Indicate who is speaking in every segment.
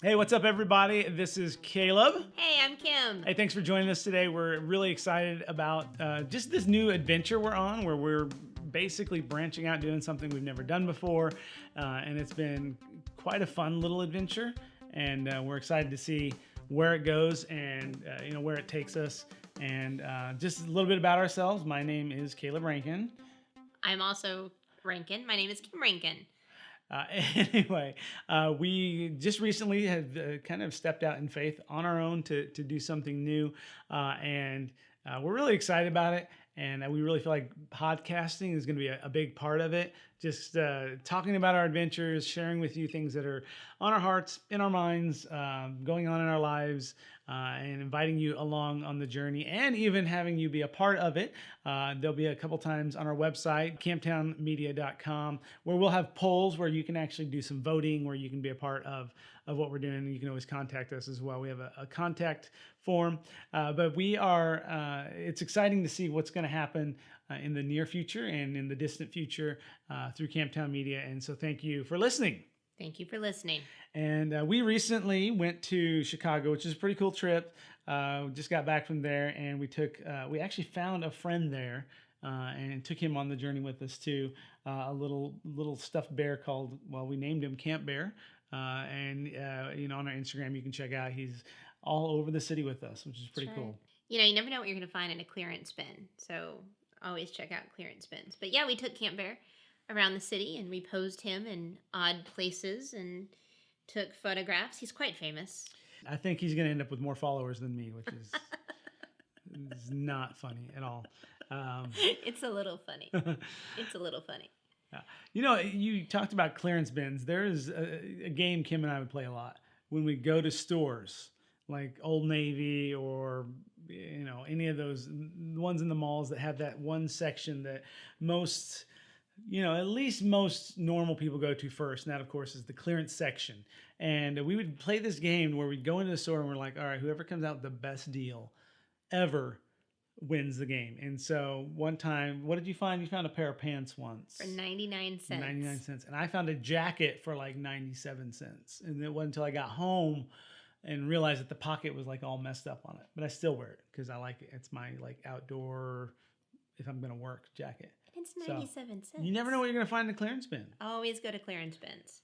Speaker 1: Hey, what's up, everybody? This is Caleb.
Speaker 2: Hey, I'm Kim.
Speaker 1: Hey, thanks for joining us today. We're really excited about just this new adventure we're on where we're basically branching out doing something we've never done before. And it's been quite a fun little adventure. And we're excited to see where it goes and where it takes us. And just a little bit about ourselves. My name is Caleb Rankin.
Speaker 2: I'm also Rankin. My name is Kim Rankin.
Speaker 1: Uh, anyway, we just recently have kind of stepped out in faith on our own to do something new. And we're really excited about it. And we really feel like podcasting is going to be a big part of it. Just talking about our adventures, sharing with you things that are on our hearts, in our minds, going on in our lives, and inviting you along on the journey and even having you be a part of it. There'll be a couple times on our website, camptownmedia.com, where we'll have polls where you can actually do some voting, where you can be a part of what we're doing. And you can always contact us as well. We have a contact form, but we are, it's exciting to see what's going to happen in the near future and in the distant future through Camptown Media. And so thank you for listening.
Speaker 2: Thank you for listening.
Speaker 1: And we recently went to Chicago, which is a pretty cool trip. We just got back from there, and we actually found a friend there and took him on the journey with us too. A little stuffed bear called, well, we named him Camp Bear. On our Instagram, you can check out. He's all over the city with us, which is pretty cool.
Speaker 2: You never know what you're going to find in a clearance bin. So always check out clearance bins. But yeah, we took Camp Bear around the city and we posed him in odd places and took photographs. He's quite famous.
Speaker 1: I think he's going to end up with more followers than me, which is not funny at all.
Speaker 2: It's a little funny. It's a little funny.
Speaker 1: You talked about clearance bins. There is a game Kim and I would play a lot when we go to stores like Old Navy or any of those ones in the malls that have that one section that most at least most normal people go to first. And that, of course, is the clearance section. And we would play this game where we'd go into the store and we're like, all right, whoever comes out with the best deal ever wins the game. And so one time, what did you find? You found a pair of pants once.
Speaker 2: For 99 cents.
Speaker 1: 99 cents. And I found a jacket for like 97 cents. And it wasn't until I got home and realized that the pocket was like all messed up on it. But I still wear it because I like it. It's my like outdoor, if I'm going to work, jacket.
Speaker 2: It's 97 cents.
Speaker 1: You never know what you're going to find in a clearance bin.
Speaker 2: Always go to clearance bins.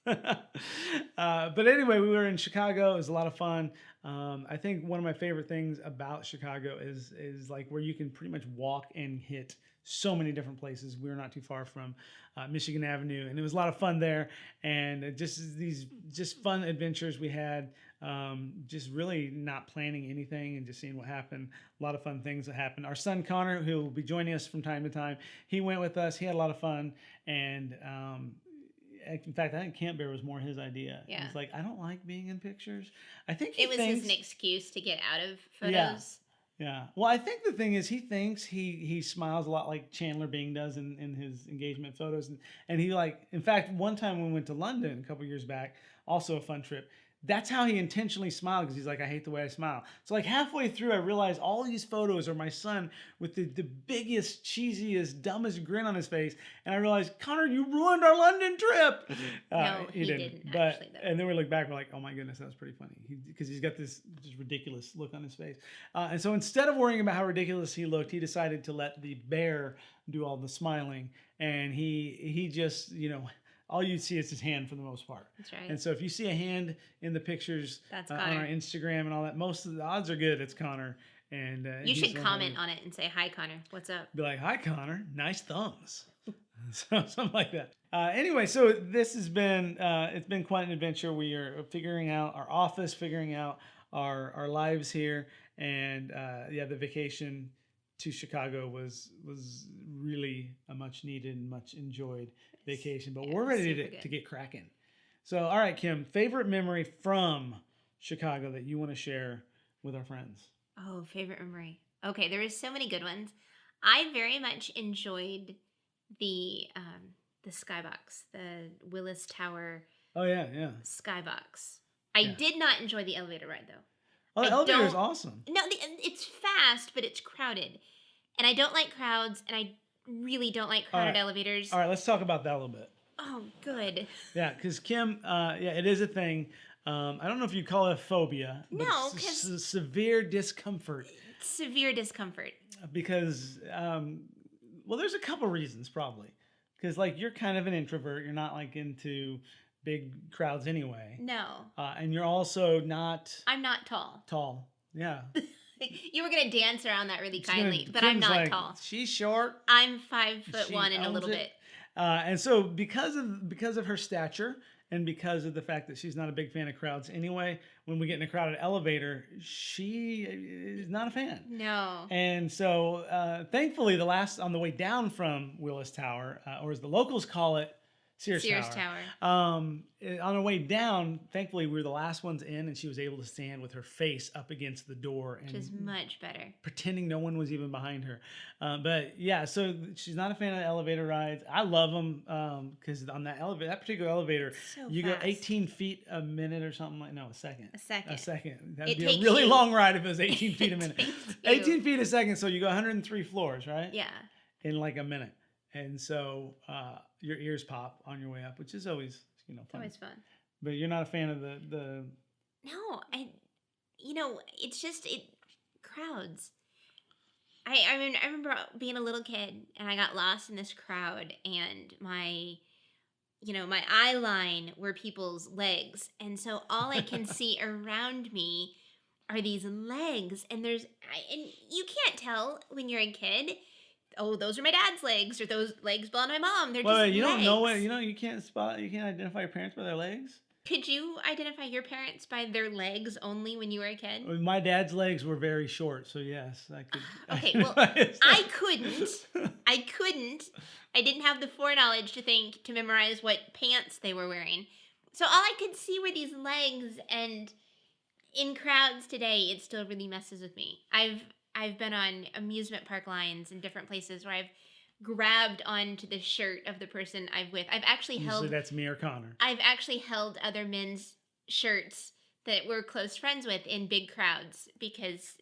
Speaker 1: But anyway, we were in Chicago. It was a lot of fun. I think one of my favorite things about Chicago is like where you can pretty much walk and hit so many different places. We were not too far from Michigan Avenue, and it was a lot of fun there. And just these fun adventures we had. Just really not planning anything and just seeing what happened. A lot of fun things that happened. Our son Connor, who will be joining us from time to time, he went with us. He had a lot of fun. And in fact, I think Camp Bear was more his idea.
Speaker 2: Yeah.
Speaker 1: He's like, I don't like being in pictures. I think
Speaker 2: it was an excuse to get out of photos.
Speaker 1: Yeah. Well, I think the thing is he thinks he smiles a lot like Chandler Bing does in his engagement photos. And he in fact, one time when we went to London a couple years back, also a fun trip, that's how he intentionally smiled because he's like, I hate the way I smile. So like halfway through, I realized all these photos are my son with the biggest, cheesiest, dumbest grin on his face. And I realized, Connor, you ruined our London trip.
Speaker 2: No, he didn't actually, though.
Speaker 1: And then we look back, we're like, oh my goodness, that was pretty funny. Because he's got this just ridiculous look on his face. And so instead of worrying about how ridiculous he looked, he decided to let the bear do all the smiling. And he just, all you see is his hand for the most part.
Speaker 2: That's right.
Speaker 1: And so if you see a hand in the pictures on our Instagram and all that, most of the odds are good it's Connor. And
Speaker 2: you should comment on it and say, hi, Connor. What's up?
Speaker 1: Be like, hi, Connor. Nice thumbs. So something like that. Anyway, so this has been, it's been quite an adventure. We are figuring out our office, figuring out our lives here. And the vacation to Chicago was really a much needed and much enjoyed vacation, but we're ready to get cracking. So, all right, Kim, favorite memory from Chicago that you want to share with our friends?
Speaker 2: Oh, favorite memory. Okay, there is so many good ones. I very much enjoyed the skybox, the Willis Tower.
Speaker 1: Oh yeah.
Speaker 2: Skybox. I did not enjoy the elevator ride though.
Speaker 1: Oh, the elevator is awesome.
Speaker 2: No, it's fast, but it's crowded. And I don't like crowds, and I really don't like crowded elevators.
Speaker 1: All right, let's talk about that a little bit.
Speaker 2: Oh, good.
Speaker 1: Yeah, because Kim, it is a thing. I don't know if you call it a phobia, but
Speaker 2: No,
Speaker 1: it's
Speaker 2: because
Speaker 1: severe discomfort
Speaker 2: severe discomfort.
Speaker 1: because, well, there's a couple reasons probably. Because like you're kind of an introvert, you're not like into big crowds anyway,
Speaker 2: No,
Speaker 1: and you're also not
Speaker 2: I'm not tall.
Speaker 1: tall. Yeah,
Speaker 2: You were gonna dance around that really
Speaker 1: She's gonna-
Speaker 2: kindly, but I'm
Speaker 1: Kim's
Speaker 2: not
Speaker 1: like,
Speaker 2: tall.
Speaker 1: she's short.
Speaker 2: I'm 5'1"
Speaker 1: She
Speaker 2: and a
Speaker 1: owns
Speaker 2: little
Speaker 1: it.
Speaker 2: bit.
Speaker 1: And so because of her stature and because of the fact that she's not a big fan of crowds anyway, when we get in a crowded elevator, she is not a fan.
Speaker 2: No.
Speaker 1: And so thankfully, on the way down from Willis Tower, or as the locals call it, Sears
Speaker 2: Tower.
Speaker 1: On our way down, thankfully, we were the last ones in, and she was able to stand with her face up against the door
Speaker 2: Which is
Speaker 1: and
Speaker 2: much better.
Speaker 1: pretending no one was even behind her. But yeah, so she's not a fan of elevator rides. I love them because on that particular elevator,
Speaker 2: So
Speaker 1: you
Speaker 2: fast.
Speaker 1: go 18 feet a minute or something like a second.
Speaker 2: A second.
Speaker 1: A second. That'd
Speaker 2: It
Speaker 1: be a
Speaker 2: takes
Speaker 1: really
Speaker 2: you-
Speaker 1: long ride if it was 18 feet a
Speaker 2: It
Speaker 1: minute.
Speaker 2: takes you-
Speaker 1: 18 feet a second, so you go 103 floors, right?
Speaker 2: Yeah.
Speaker 1: In like a minute. And so your ears pop on your way up, which is always
Speaker 2: It's
Speaker 1: fun.
Speaker 2: always fun.
Speaker 1: But you're not a fan of the
Speaker 2: No, it's just crowds. I mean, I remember being a little kid and I got lost in this crowd and my eye line were people's legs. And so all I can see around me are these legs and and you can't tell when you're a kid, oh, those are my dad's legs or those legs belong to my mom. They're just
Speaker 1: Wait, you don't know
Speaker 2: legs.
Speaker 1: what you can't identify your parents by their legs?
Speaker 2: Could you identify your parents by their legs only when you were a kid?
Speaker 1: My dad's legs were very short, so yes, I could.
Speaker 2: Okay, well, I couldn't. I didn't have the foreknowledge to memorize what pants they were wearing. So all I could see were these legs, and in crowds today, it still really messes with me. I've been on amusement park lines in different places where I've grabbed onto the shirt of the person I'm with.
Speaker 1: Usually that's me or Connor.
Speaker 2: I've actually held other men's shirts that we're close friends with in big crowds because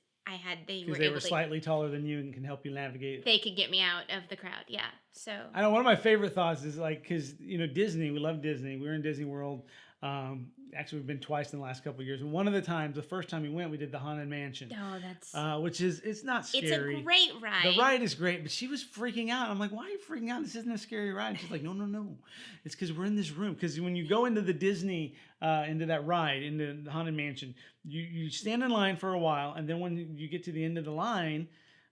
Speaker 2: they
Speaker 1: were slightly taller than you and can help you navigate.
Speaker 2: They could get me out of the crowd. Yeah. So
Speaker 1: I know one of my favorite thoughts is like, because Disney, we love Disney. We were in Disney World. Actually, we've been twice in the last couple of years. And one of the times, the first time we went, we did the Haunted Mansion.
Speaker 2: Oh, that's
Speaker 1: which it's not scary.
Speaker 2: It's a great ride.
Speaker 1: The ride is great, but she was freaking out. I'm like, why are you freaking out? This isn't a scary ride. And she's like, no. It's because we're in this room. Because when you go into the Disney, into that ride, into the Haunted Mansion, you stand in line for a while. And then when you get to the end of the line,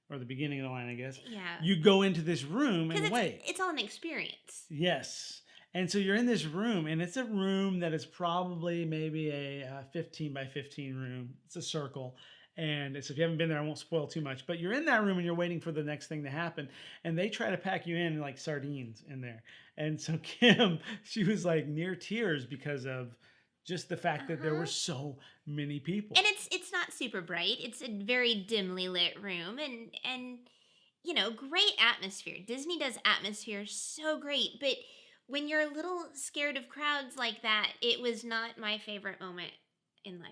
Speaker 1: or the beginning of the line, I guess,
Speaker 2: Yeah.
Speaker 1: you go into this room and
Speaker 2: Because
Speaker 1: wait.
Speaker 2: it's all an experience.
Speaker 1: Yes. And so you're in this room, and it's a room that is probably maybe a 15 by 15 room. It's a circle. And so if you haven't been there, I won't spoil too much. But you're in that room, and you're waiting for the next thing to happen. And they try to pack you in like sardines in there. And so Kim, she was like near tears because of just the fact that there were so many people.
Speaker 2: And it's not super bright. It's a very dimly lit room, and great atmosphere. Disney does atmosphere so great, but when you're a little scared of crowds like that, it was not my favorite moment in life.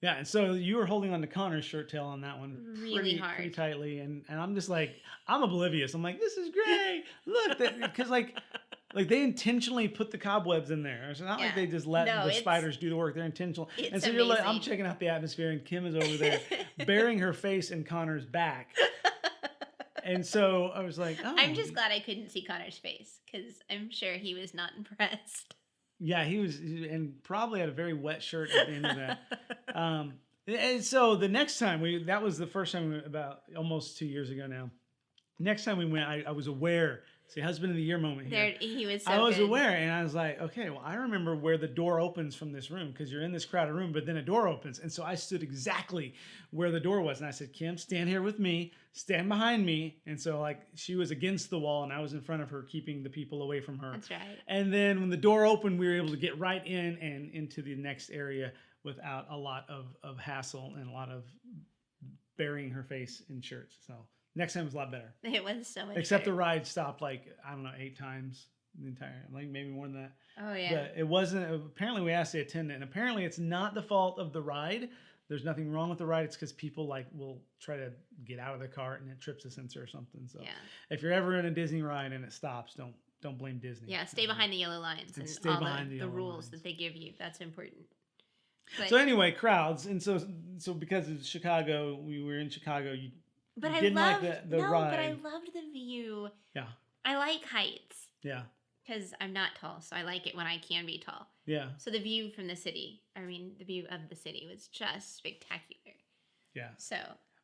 Speaker 1: Yeah, and so you were holding on to Connor's shirt tail on that one
Speaker 2: Really hard.
Speaker 1: pretty tightly, and I'm just like, I'm oblivious. I'm like, this is great. Look, because like they intentionally put the cobwebs in there. It's not like they just let the spiders do the work. They're intentional. And so you're like, I'm checking out the atmosphere, and Kim is over there burying her face in Connor's back. And so I was like, oh.
Speaker 2: I'm just glad I couldn't see Connor's face because I'm sure he was not impressed.
Speaker 1: Yeah, he was, and probably had a very wet shirt at the end of that. And so the next time that was the first time we went, about almost 2 years ago now. Next time we went, I was aware. See, husband of the year moment here.
Speaker 2: He was so
Speaker 1: I was
Speaker 2: good.
Speaker 1: aware, and I was like, okay, well, I remember where the door opens from this room because you're in this crowded room, but then a door opens. And so I stood exactly where the door was. And I said, Kim, stand here with me, stand behind me. And so like she was against the wall and I was in front of her, keeping the people away from her.
Speaker 2: That's right.
Speaker 1: And then when the door opened, we were able to get right in and into the next area without a lot of hassle and a lot of burying her face in shirts. So next time was a lot better.
Speaker 2: It was so much
Speaker 1: Except
Speaker 2: better.
Speaker 1: the ride stopped like, I don't know, 8 times the entire, like maybe more than that.
Speaker 2: Oh, yeah.
Speaker 1: But it wasn't, apparently we asked the attendant, and apparently it's not the fault of the ride. There's nothing wrong with the ride. It's because people like will try to get out of the cart and it trips a sensor or something. So
Speaker 2: Yeah.
Speaker 1: if you're ever in a Disney ride and it stops, don't blame Disney.
Speaker 2: Yeah, stay behind the yellow lines and
Speaker 1: stay
Speaker 2: all
Speaker 1: behind the
Speaker 2: the
Speaker 1: yellow
Speaker 2: rules
Speaker 1: lines.
Speaker 2: that they give you. That's important. But
Speaker 1: So anyway, crowds, and so because of Chicago, we were in Chicago. You
Speaker 2: but I
Speaker 1: didn't like
Speaker 2: loved
Speaker 1: the
Speaker 2: no, but I
Speaker 1: ride.
Speaker 2: loved the view.
Speaker 1: Yeah,
Speaker 2: I like heights
Speaker 1: yeah,
Speaker 2: because I'm not tall, so I like it when I can be tall.
Speaker 1: yeah,
Speaker 2: So the view from the city, I mean, the view of the city was just spectacular.
Speaker 1: yeah.
Speaker 2: So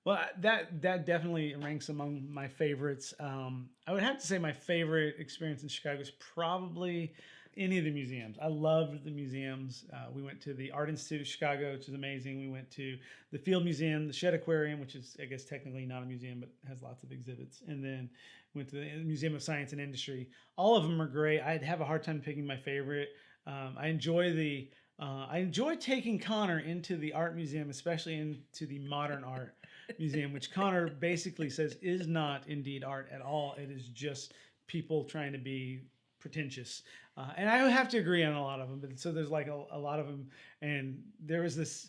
Speaker 1: Well, that definitely ranks among my favorites. I would have to say my favorite experience in Chicago is probably any of the museums. I loved the museums. We went to the Art Institute of Chicago, which is amazing. We went to the Field Museum, the Shedd Aquarium, which is, I guess, technically not a museum, but has lots of exhibits. And then went to the Museum of Science and Industry. All of them are great. I'd have a hard time picking my favorite. I enjoy I enjoy taking Connor into the art museum, especially into the modern art museum, which Connor basically says is not indeed art at all. It is just people trying to be pretentious. And I would have to agree on a lot of them. But so there's like a lot of them. And there was this,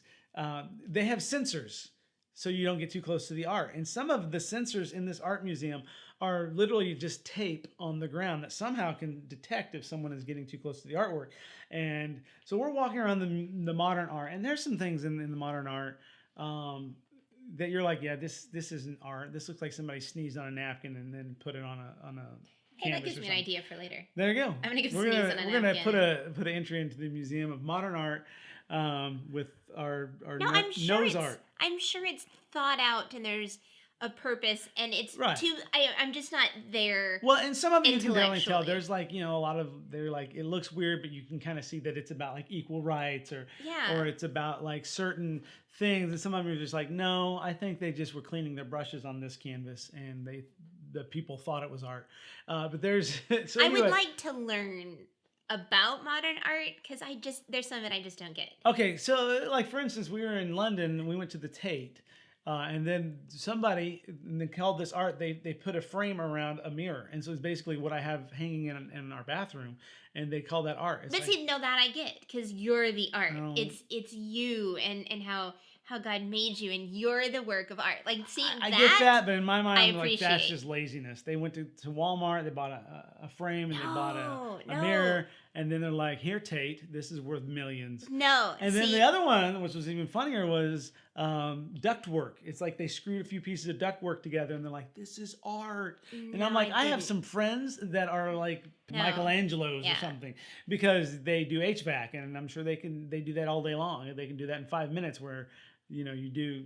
Speaker 1: they have sensors so you don't get too close to the art. And some of the sensors in this art museum are literally just tape on the ground that somehow can detect if someone is getting too close to the artwork. And so we're walking around the modern art, and there's some things in the modern art that you're like, yeah, this isn't art. This looks like somebody sneezed on a napkin and then put it on a
Speaker 2: hey, that
Speaker 1: canvas
Speaker 2: gives
Speaker 1: or
Speaker 2: me an
Speaker 1: something.
Speaker 2: idea for later.
Speaker 1: There you go.
Speaker 2: I'm gonna go
Speaker 1: We're
Speaker 2: sneeze
Speaker 1: gonna
Speaker 2: on a
Speaker 1: we're gonna
Speaker 2: napkin.
Speaker 1: put an entry into the Museum of Modern Art with our
Speaker 2: No,
Speaker 1: nose art.
Speaker 2: I'm sure it's thought out and there's a purpose and it's
Speaker 1: Right.
Speaker 2: too I'm just not there.
Speaker 1: Well, and some of them you can definitely tell.
Speaker 2: Intellectually.
Speaker 1: There's like, a lot of they're like it looks weird, but you can kind of see that it's about like equal rights or
Speaker 2: Yeah.
Speaker 1: it's about like certain things. And some of them are just like, no, I think they just were cleaning their brushes on this canvas, and the people thought it was art. But there's so
Speaker 2: I
Speaker 1: anyway.
Speaker 2: would like to learn about modern art because there's some of it I just don't get.
Speaker 1: Okay, so like for instance, we were in London and we went to the Tate, and then somebody and they called this art. They put a frame around a mirror, and so it's basically what I have hanging in our bathroom, and they call that art. It's
Speaker 2: But
Speaker 1: like,
Speaker 2: see, no, that I get because you're the art.
Speaker 1: No.
Speaker 2: It's you and how God made you and you're the work of art. Like see,
Speaker 1: I get that, but in my mind,
Speaker 2: I
Speaker 1: I'm like that's
Speaker 2: appreciate.
Speaker 1: just laziness. They went to Walmart, they bought a frame, and they bought a
Speaker 2: No.
Speaker 1: mirror, and then they're like, "Here, Tate, this is worth millions."
Speaker 2: No.
Speaker 1: And then
Speaker 2: see,
Speaker 1: the other one, which was even funnier, was duct work. It's like they screwed a few pieces of duct work together, and they're like, "This is art." And I'm
Speaker 2: No,
Speaker 1: like, I have
Speaker 2: didn't.
Speaker 1: some friends that are like
Speaker 2: No.
Speaker 1: Michelangelos
Speaker 2: Yeah.
Speaker 1: or something because they do HVAC, and I'm sure they do that all day long. They can do that in 5 minutes. Where you do.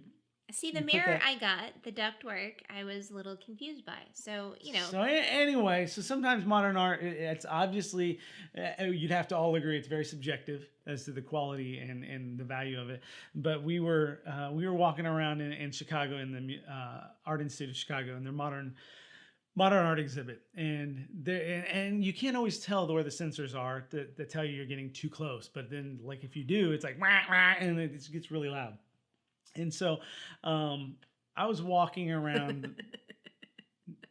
Speaker 2: See, the
Speaker 1: you put
Speaker 2: mirror
Speaker 1: that-
Speaker 2: I got, the ductwork, I was a little confused by. So,
Speaker 1: So anyway, so sometimes modern art, it's obviously, you'd have to all agree it's very subjective as to the quality and the value of it. But we were walking around in Chicago in the Art Institute of Chicago in their modern art exhibit, and you can't always tell where the sensors are that tell you you're getting too close. But then, like if you do, it's like wah, wah, and it gets really loud. And so, I was walking around.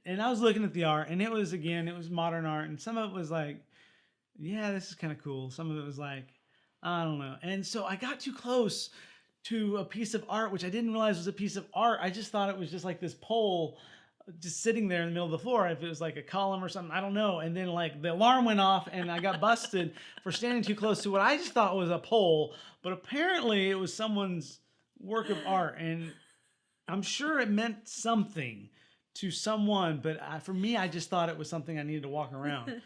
Speaker 1: And I was looking at the art, and it was modern art, and some of it was like, yeah, this is kind of cool. Some of it was like, I don't know. And so I got too close to a piece of art, which I didn't realize was a piece of art. I just thought it was just like this pole just sitting there in the middle of the floor. If it was like a column or something, I don't know. And then like the alarm went off, and I got busted for standing too close to what I just thought was a pole, but apparently it was someone's work of art, and I'm sure it meant something to someone, but for me, I just thought it was something I needed to walk around.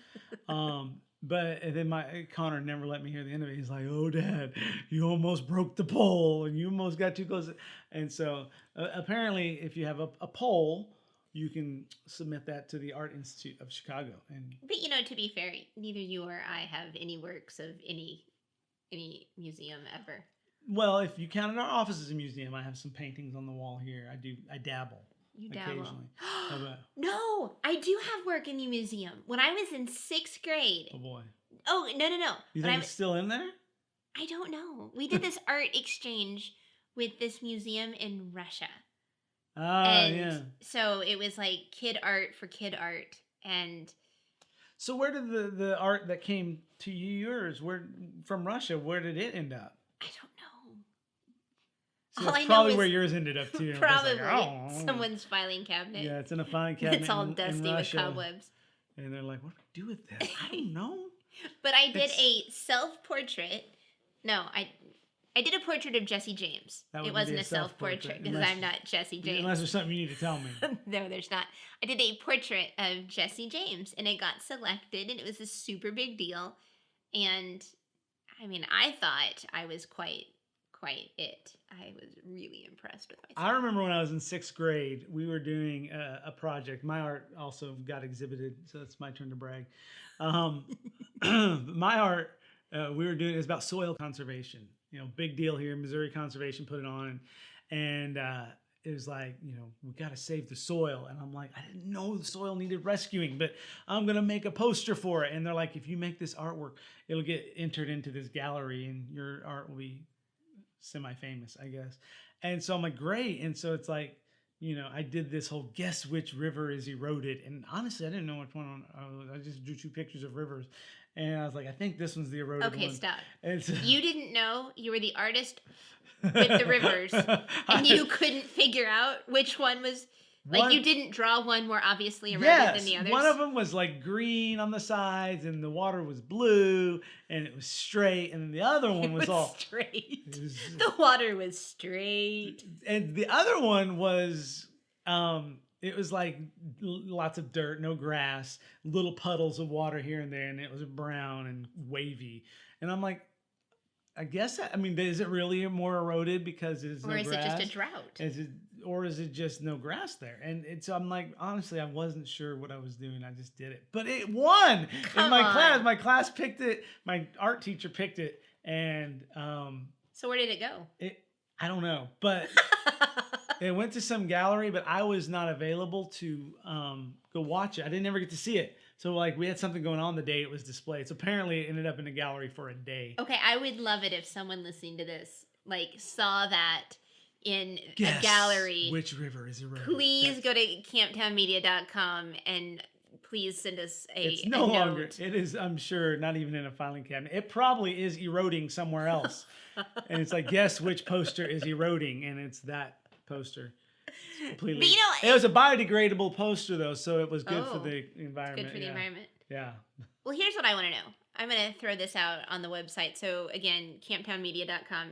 Speaker 1: But and then Connor never let me hear the end of it. He's like, "Oh, Dad, you almost broke the pole, and you almost got too close." And so apparently, if you have a pole, you can submit that to the Art Institute of Chicago. And
Speaker 2: But to be fair, neither you or I have any works of any museum ever.
Speaker 1: well, if you count our office as a museum, I have some paintings on the wall here. I dabble.
Speaker 2: You dabble.
Speaker 1: Occasionally. How about-
Speaker 2: No, I do have work in the museum. When I was in 6th grade.
Speaker 1: Oh boy.
Speaker 2: Oh, no.
Speaker 1: You
Speaker 2: When
Speaker 1: think it's still in there?
Speaker 2: I don't know. We did this art exchange with this museum in Russia.
Speaker 1: Ah, yeah.
Speaker 2: So it was like kid art for kid art. And
Speaker 1: So where did the art that came to yours, from Russia, where did it end up?
Speaker 2: I don't know.
Speaker 1: So
Speaker 2: All
Speaker 1: that's
Speaker 2: I know
Speaker 1: probably
Speaker 2: is
Speaker 1: where yours ended up too. It's
Speaker 2: Probably
Speaker 1: like, oh.
Speaker 2: someone's filing cabinet.
Speaker 1: Yeah, it's in a filing cabinet.
Speaker 2: It's all
Speaker 1: in
Speaker 2: dusty with
Speaker 1: Russia.
Speaker 2: cobwebs.
Speaker 1: And they're like, "What do we do with that? I don't know."
Speaker 2: But I did
Speaker 1: It's-
Speaker 2: a self-portrait. No, I I did a portrait of Jesse James.
Speaker 1: That
Speaker 2: It
Speaker 1: wouldn't be
Speaker 2: wasn't
Speaker 1: a
Speaker 2: a self-portrait because
Speaker 1: unless
Speaker 2: I'm not Jesse James.
Speaker 1: unless there's something you need to tell me.
Speaker 2: No, there's not. I did a portrait of Jesse James and it got selected and it was a super big deal. And I mean, I thought I was quite it. I was really impressed with
Speaker 1: I
Speaker 2: myself.
Speaker 1: remember when I was in 6th grade, we were doing a project. My art also got exhibited, so it's my turn to brag. Um, my art, we were doing, it was about soil conservation. You know, big deal here. Missouri Conservation put it on, and it was like, you know, we got to save the soil. And I'm like, I didn't know the soil needed rescuing, but I'm gonna make a poster for it. And they're like, if you make this artwork, it'll get entered into this gallery, and your art will be semi-famous, I guess. And so I'm like, great. And so it's like, you know, I did this whole guess which river is eroded. And honestly, I didn't know which one. I just drew 2 pictures of rivers. And I was like, I think this one's the eroded one.
Speaker 2: Okay, stop.
Speaker 1: And so,
Speaker 2: You didn't know you were the artist with the rivers and you couldn't figure out which one was like you didn't draw one more obviously eroded than the others.
Speaker 1: One of them was like green on the sides, and the water was blue, and it was straight. And then the other one was all
Speaker 2: straight.
Speaker 1: it was-
Speaker 2: The water was straight.
Speaker 1: and the other one was it was like lots of dirt, no grass, little puddles of water here and there, and it was brown and wavy. And I'm like, I guess I mean, is it really more eroded because there's no
Speaker 2: Or is
Speaker 1: grass?
Speaker 2: it just a drought?
Speaker 1: Or is it just no grass there? And so I'm like, honestly, I wasn't sure what I was doing. I just did it, but it won in my class. My class picked it. My art teacher picked it, and
Speaker 2: So where did it go?
Speaker 1: I don't know, but it went to some gallery. But I was not available to go watch it. I didn't ever get to see it. So like we had something going on the day it was displayed. So apparently it ended up in a gallery for a day.
Speaker 2: Okay, I would love it if someone listening to this like saw that in
Speaker 1: Guess
Speaker 2: a gallery.
Speaker 1: which river is eroded?
Speaker 2: Please go to camptownmedia.com and please send us
Speaker 1: It's
Speaker 2: a
Speaker 1: no longer.
Speaker 2: note.
Speaker 1: It is, I'm sure, not even in a filing cabinet. It probably is eroding somewhere else. And it's like, guess which poster is eroding, and it's that poster. It's completely.
Speaker 2: But you know,
Speaker 1: it was a biodegradable poster though, so it was good for
Speaker 2: Oh,
Speaker 1: the environment.
Speaker 2: good for the
Speaker 1: yeah.
Speaker 2: environment.
Speaker 1: Yeah.
Speaker 2: Well, here's what I want to know. I'm going to throw this out on the website. So again, camptownmedia.com.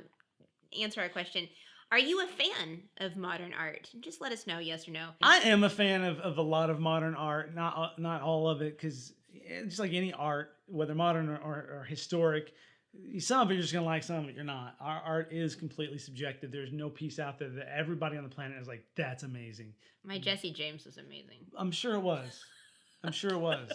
Speaker 2: Answer our question. Are you a fan of modern art? Just let us know, yes or no.
Speaker 1: I am a fan of a lot of modern art, not all of it, because just like any art, whether modern or historic, some of it you're just gonna like, some of it you're not. Our art is completely subjective. There's no piece out there that everybody on the planet is like, that's amazing.
Speaker 2: My Jesse James was amazing.
Speaker 1: I'm sure it was. I'm sure it was.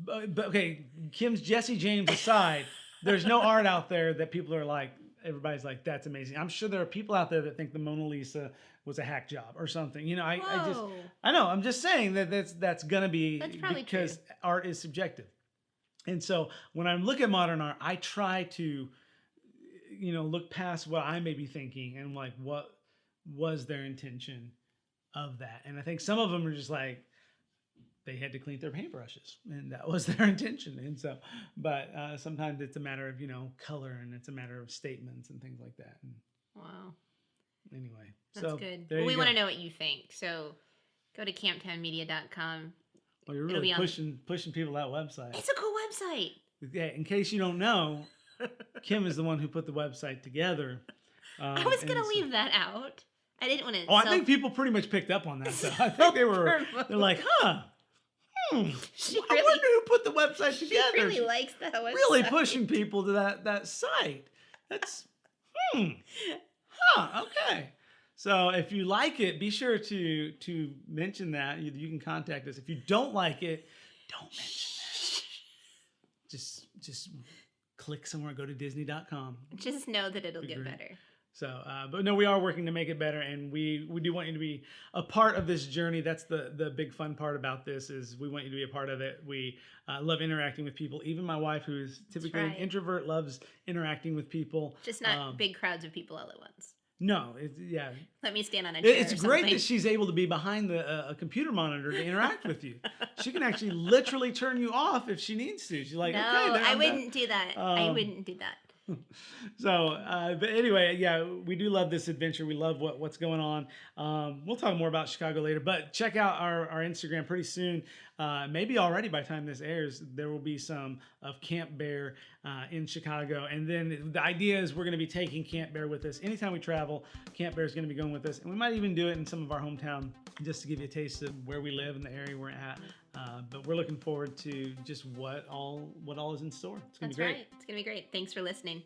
Speaker 1: But okay, Kim's Jesse James aside, there's no art out there that people are like, everybody's like, that's amazing. I'm sure there are people out there that think the Mona Lisa was a hack job or something. You know,
Speaker 2: Whoa.
Speaker 1: I know, I'm just saying that that's gonna be
Speaker 2: That's probably
Speaker 1: because
Speaker 2: true.
Speaker 1: art is subjective. And so when I look at modern art, I try to, you know, look past what I may be thinking and like, what was their intention of that? And I think some of them are just like, they had to clean their paintbrushes and that was their intention. And so, but sometimes it's a matter of, you know, color, and it's a matter of statements and things like that. And
Speaker 2: Wow.
Speaker 1: anyway,
Speaker 2: That's
Speaker 1: so
Speaker 2: good.
Speaker 1: there
Speaker 2: Well,
Speaker 1: you
Speaker 2: we
Speaker 1: go.
Speaker 2: want to know what you think. So go to camptownmedia.com.
Speaker 1: Well, you're
Speaker 2: it'll
Speaker 1: really
Speaker 2: be on-
Speaker 1: pushing people to that website.
Speaker 2: It's a cool website.
Speaker 1: Yeah, in case you don't know, Kim is the one who put the website together.
Speaker 2: I was going
Speaker 1: and
Speaker 2: to
Speaker 1: so-
Speaker 2: leave that out. I didn't want to.
Speaker 1: Oh, I think people pretty much picked up on that. So I think they're like, huh.
Speaker 2: She
Speaker 1: I
Speaker 2: really,
Speaker 1: wonder who put the website
Speaker 2: she
Speaker 1: together.
Speaker 2: really likes that website.
Speaker 1: Really pushing people to that site. That's okay. So if you like it, be sure to mention that. You can contact us. If you don't like it, don't mention that. Just click somewhere, go to Disney.com.
Speaker 2: Just know that it'll get
Speaker 1: Agree.
Speaker 2: better.
Speaker 1: So, but no, we are working to make it better, and we do want you to be a part of this journey. That's the big fun part about this, is we want you to be a part of it. We love interacting with people. Even my wife, who is typically an
Speaker 2: right.
Speaker 1: introvert, loves interacting with people.
Speaker 2: Just not big crowds of people all at once.
Speaker 1: No, yeah.
Speaker 2: Let me stand on a chair.
Speaker 1: It's
Speaker 2: or
Speaker 1: great
Speaker 2: something.
Speaker 1: that she's able to be behind a computer monitor to interact with you. She can actually literally turn you off if she needs to. She's like,
Speaker 2: No,
Speaker 1: okay, then
Speaker 2: I
Speaker 1: I'm done.
Speaker 2: wouldn't do that. I wouldn't do that.
Speaker 1: So, but anyway, yeah, we do love this adventure. We love what's going on. We'll talk more about Chicago later, but check out our Instagram pretty soon. maybe already by the time this airs, there will be some of Camp Bear in Chicago. And then the idea is we're going to be taking Camp Bear with us anytime we travel. Camp Bear is going to be going with us, and we might even do it in some of our hometown, just to give you a taste of where we live and the area we're at. But we're looking forward to just what all is in store. It's going to
Speaker 2: That's
Speaker 1: be great.
Speaker 2: right. It's going to be great. Thanks for listening.